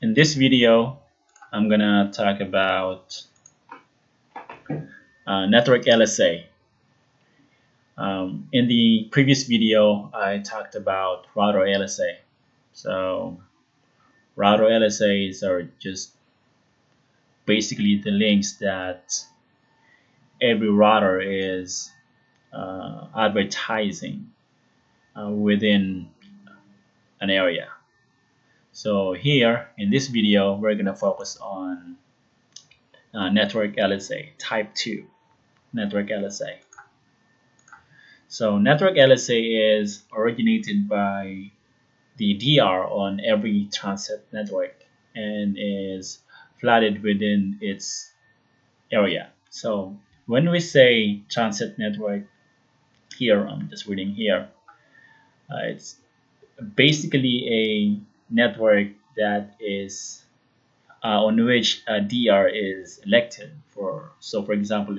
In this video, I'm gonna talk about network LSA. In the previous video, I talked about router LSA. So router LSAs are just basically the links that every router is advertising within an area. So here in this video, we're going to focus on network LSA type 2 network LSA. So network LSA is originated by the DR on every transit network and is flooded within its area. So when we say transit network here, I'm just reading here, it's basically a network that is on which a DR is elected for. So for example,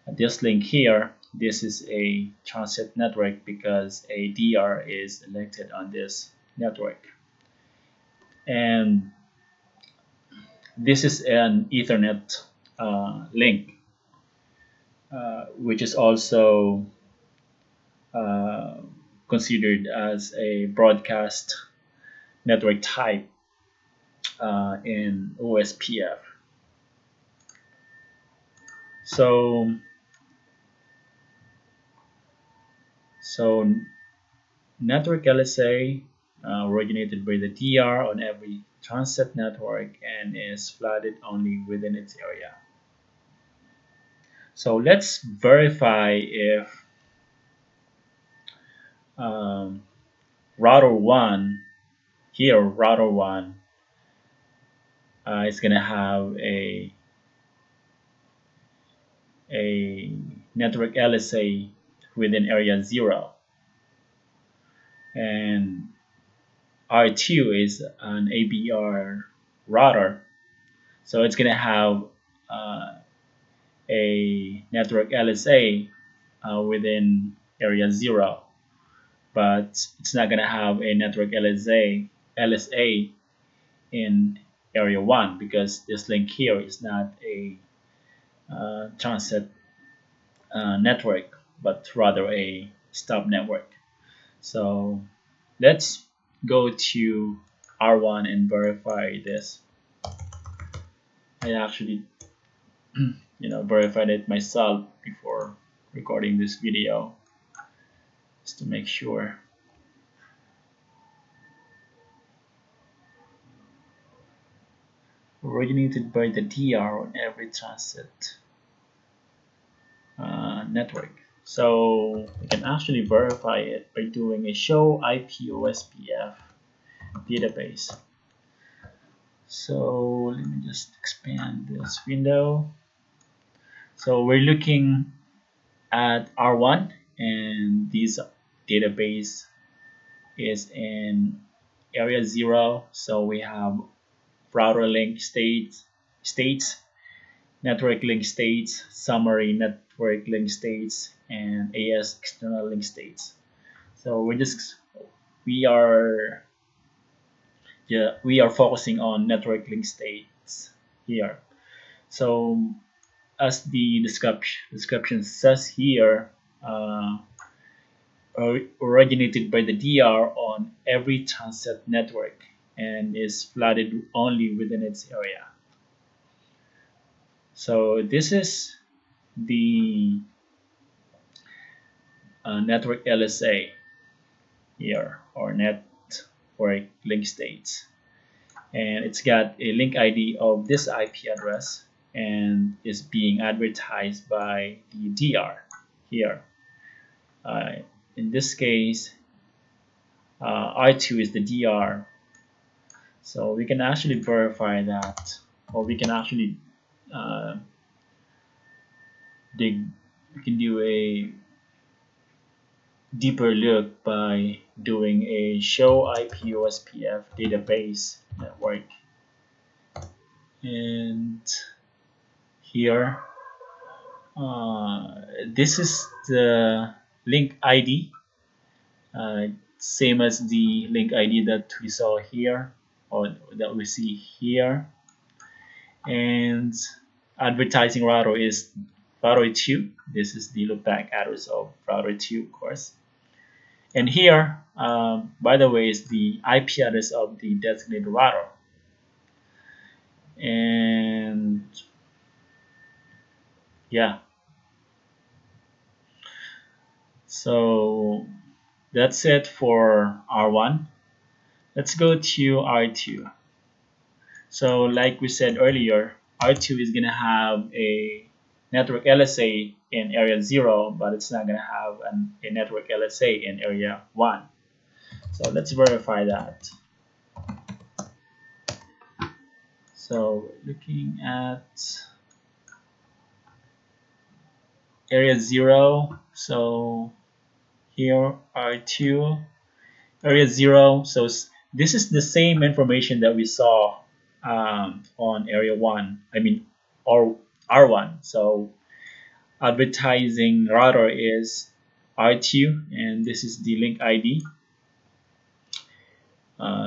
this link here, this is a transit network because a DR is elected on this network. And this is an Ethernet link, which is also considered as a broadcast network type in OSPF. So network LSA originated by the DR on every transit network and is flooded only within its area. So let's verify if router 1 here, router 1 is going to have a network LSA within area 0, and R2 is an ABR router, so it's going to have a network LSA within area 0, but it's not going to have a network LSA in area 1 because this link here is not a transit network, but rather a stub network. So let's go to R1 and verify this. I actually verified it myself before recording this video just to make sure. Originated by the DR on every transit network. So we can actually verify it by doing a show IP OSPF database. So let me just expand this window. So we're looking at R1 and this database is in area 0. So we have router link states, network link states, summary network link states, and AS external link states. So we are focusing on network link states here. So as the description says here, originated by the DR on every transit network and is flooded only within its area. So this is the network LSA here, or network link states, and it's got a link ID of this IP address and is being advertised by the DR here. In this case, R2 is the DR, so we can actually verify that, or we can actually we can do a deeper look by doing a show IP OSPF database network. And here, this is the link ID, same as the link ID that we saw here or that we see here. And advertising router is router 2. This is the loopback address of router 2, of course. And here, by the way, is the IP address of the designated router. And yeah, so that's it for R1. Let's go to R2. So like we said earlier, R2 is going to have a network LSA in area 0, but it's not going to have a network LSA in area 1. So let's verify that. So looking at area 0, so here R2, area 0, so this is the same information that we saw on area 1, I mean or R1. So advertising router is R2, and this is the link ID.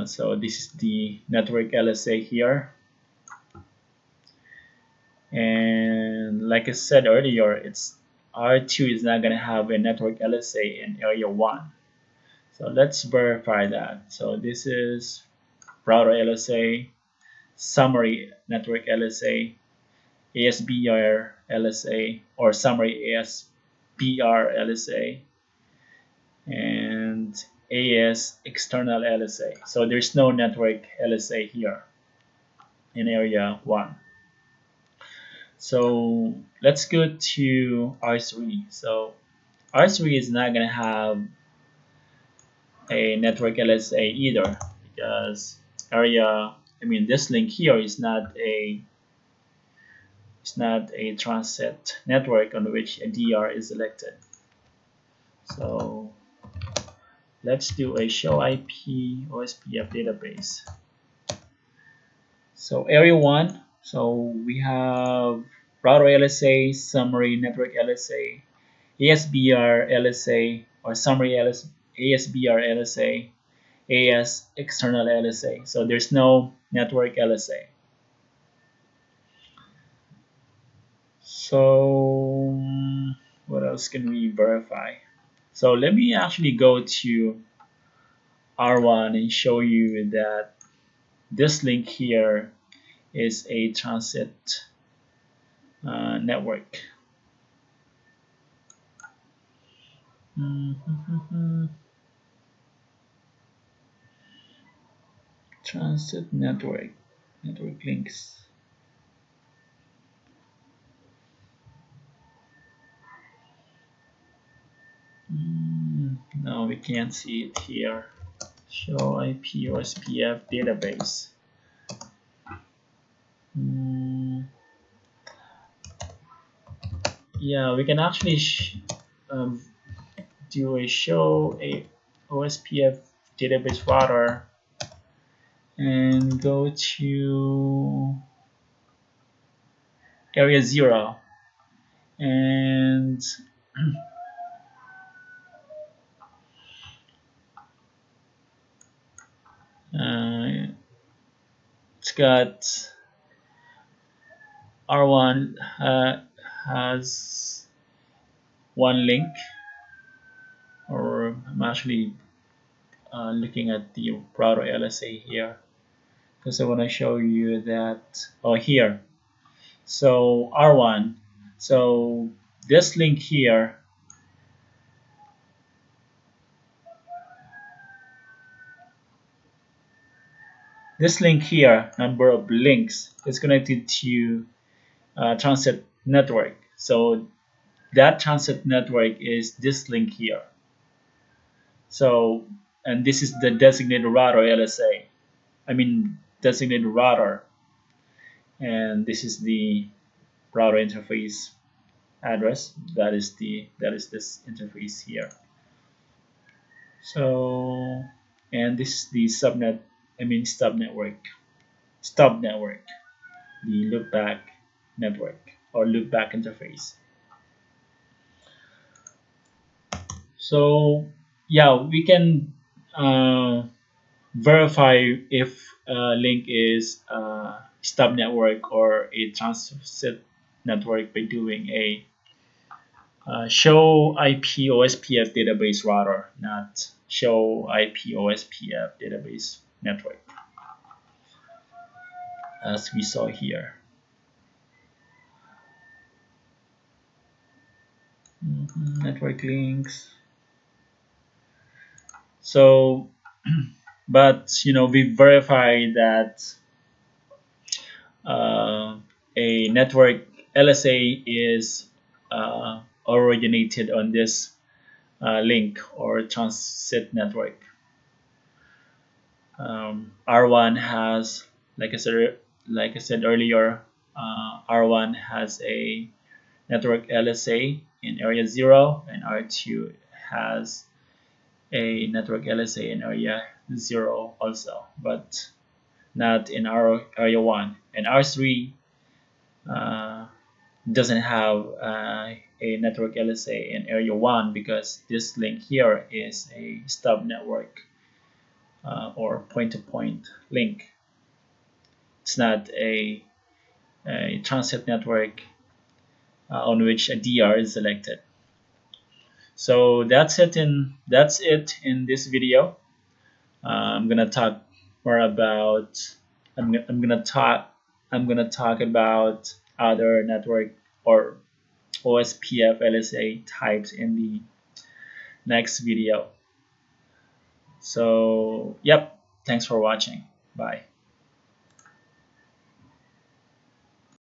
So this is the network LSA here. And like I said earlier, it's R2 is not going to have a network LSA in area 1. So let's verify that. So this is router LSA, summary network LSA, ASBR LSA, or summary ASBR LSA, and AS external LSA. So there's no network LSA here in area 1. So let's go to R3. So R3 is not going to have a network LSA either, because this link here is not a transit network on which a DR is selected. So let's do a show IP OSPF database. So area 1, so we have router LSA, summary network LSA, ASBR LSA, or summary ASBR LSA, AS external LSA. So there's no network LSA. So what else can we verify? So let me actually go to R1 and show you that this link here is a transit network. Transit network links. No, we can't see it here. Show IP OSPF database. Yeah, we can actually do a show a OSPF database router and go to area 0, and it's got R1 has one link, or I'm actually looking at the router LSA here because I want to show you that. Oh, here. So R1. So this link here, number of links, is connected to transit network. So that transit network is this link here. So, and this is the designated router LSA. Designated router, and this is the router interface address. That is this interface here. So, and this is the stub network, the loopback network or loopback interface. So yeah, we can verify if a link is a stub network or a transit network by doing a show IP OSPF database router, not show IP OSPF database network, as we saw here. Network links. So, but we verify that uh, a network LSA is originated on this link or transit network. R1 has, like I said earlier, R1 has a network LSA in area 0, and R2 has a network LSA in area 0 also, but not in area 1. And R3 uh, doesn't have a network LSA in area 1 because this link here is a stub network or point-to-point link. It's not a transit network on which a DR is selected. So that's it in this video. I'm gonna talk more about I'm gonna talk about other network or OSPF LSA types in the next video. So yep, thanks for watching. Bye.